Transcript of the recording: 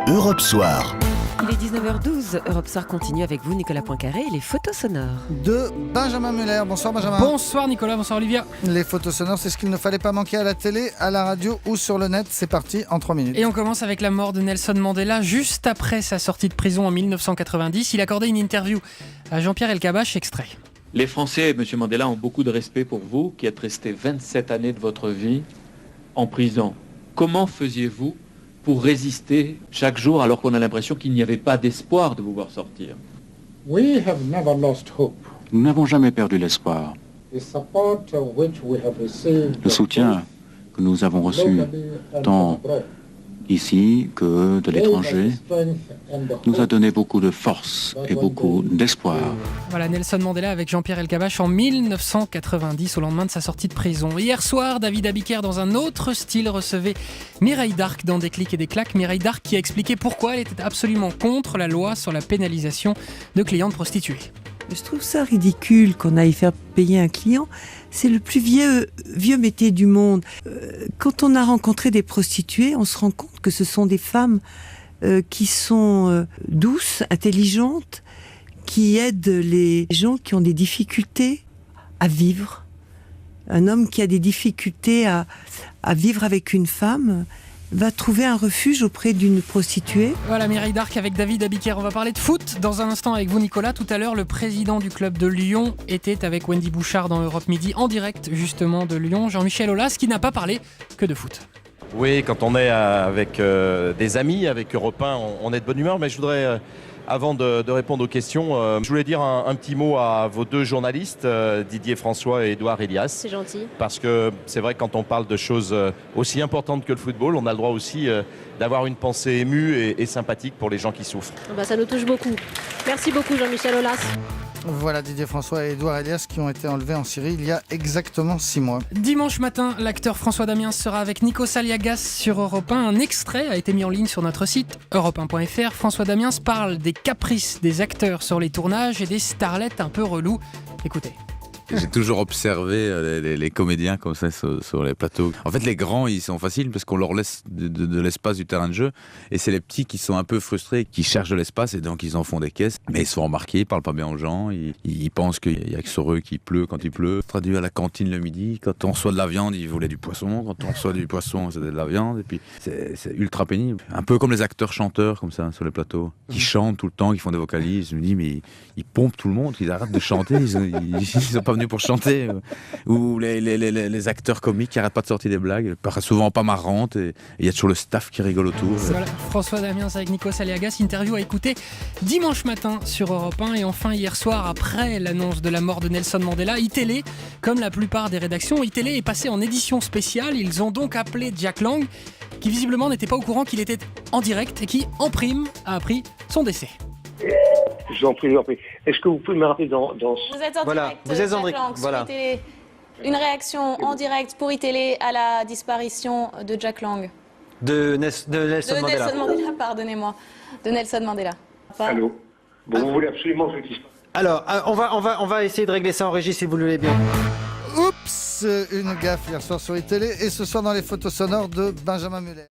Europe Soir. Il est 19h12, Europe Soir continue avec vous, Nicolas Poincaré, et les photos sonores. De Benjamin Muller. Bonsoir Benjamin. Bonsoir Nicolas, bonsoir Olivia. Les photos sonores, c'est ce qu'il ne fallait pas manquer à la télé, à la radio ou sur le net. C'est parti en 3 minutes. Et on commence avec la mort de Nelson Mandela. Juste après sa sortie de prison en 1990, il accordait une interview à Jean-Pierre Elkabbach, extrait. Les Français, M. Mandela, ont beaucoup de respect pour vous, qui êtes resté 27 années de votre vie en prison. Comment faisiez-vous pour résister chaque jour alors qu'on a l'impression qu'il n'y avait pas d'espoir de vous voir sortir? We have never lost hope. Nous n'avons jamais perdu l'espoir. The support which we have received Le soutien que nous avons reçu tant ici que de l'étranger nous a donné beaucoup de force et beaucoup d'espoir. Voilà, Nelson Mandela avec Jean-Pierre Elkabbach en 1990 au lendemain de sa sortie de prison. Hier soir, David Abiker, dans un autre style, recevait Mireille Darc dans Des clics et des claques. Mireille Darc qui a expliqué pourquoi elle était absolument contre la loi sur la pénalisation de clientes prostituées. Je trouve ça ridicule qu'on aille faire payer un client. C'est le plus vieux métier du monde. Quand on a rencontré des prostituées, on se rend compte que ce sont des femmes qui sont douces, intelligentes, qui aident les gens qui ont des difficultés à vivre. Un homme qui a des difficultés à vivre avec une femme va trouver un refuge auprès d'une prostituée. Voilà, Mireille Darc avec David Abiker. On va parler de foot dans un instant avec vous, Nicolas. Tout à l'heure, le président du club de Lyon était avec Wendy Bouchard dans Europe Midi, en direct justement de Lyon. Jean-Michel Aulas, qui n'a pas parlé que de foot. Oui, quand on est avec des amis, avec Europe 1, on est de bonne humeur. Mais je voudrais, avant de répondre aux questions, je voulais dire un petit mot à vos deux journalistes, Didier François et Édouard Elias. C'est gentil. Parce que c'est vrai que quand on parle de choses aussi importantes que le football, on a le droit aussi d'avoir une pensée émue et sympathique pour les gens qui souffrent. Ça nous touche beaucoup. Merci beaucoup Jean-Michel Aulas. Voilà Didier François et Édouard Elias qui ont été enlevés en Syrie il y a exactement 6 mois. Dimanche matin, l'acteur François Damiens sera avec Nikos Aliagas sur Europe 1. Un extrait a été mis en ligne sur notre site europe1.fr. François Damiens parle des caprices des acteurs sur les tournages et des starlettes un peu relous. Écoutez. J'ai toujours observé les comédiens comme ça sur les plateaux. En fait, les grands, ils sont faciles parce qu'on leur laisse de l'espace du terrain de jeu. Et c'est les petits qui sont un peu frustrés, qui cherchent de l'espace et donc ils en font des caisses. Mais ils sont remarqués, ils parlent pas bien aux gens. Ils pensent qu'il y a que sur eux qu'il pleut quand il pleut. Traduit à la cantine le midi. Quand on reçoit de la viande, ils voulaient du poisson. Quand on reçoit du poisson, c'était de la viande. Et puis, c'est ultra pénible. Un peu comme les acteurs-chanteurs comme ça sur les plateaux. Qui chantent tout le temps, qui font des vocalises. Je me dis, mais ils pompent tout le monde. Ils arrêtent de chanter. Ils sont pas pour chanter, ou les acteurs comiques qui n'arrêtent pas de sortir des blagues, souvent pas marrantes, et il y a toujours le staff qui rigole autour. Voilà, François Damiens avec Nikos Aliagas, interview à écouter dimanche matin sur Europe 1. Et enfin hier soir, après l'annonce de la mort de Nelson Mandela, iTélé, comme la plupart des rédactions, iTélé est passé en édition spéciale. Ils ont donc appelé Jack Lang, qui visiblement n'était pas au courant qu'il était en direct et qui, en prime, a appris son décès. Je vous en prie. Est-ce que vous pouvez me rappeler dans ce... Vous êtes en voilà, direct, vous êtes en Jack Lang, voilà. sur iTélé. Une réaction en direct pour iTélé à la disparition de Jack Lang. De Nelson Mandela. Nelson Mandela, pardonnez-moi. De Nelson Mandela. Allô. Bon, vous voulez absolument que je dise pas. Alors, on va essayer de régler ça en régie si vous le voulez bien. Oups, une gaffe hier soir sur iTélé et ce soir dans les photos sonores de Benjamin Muller.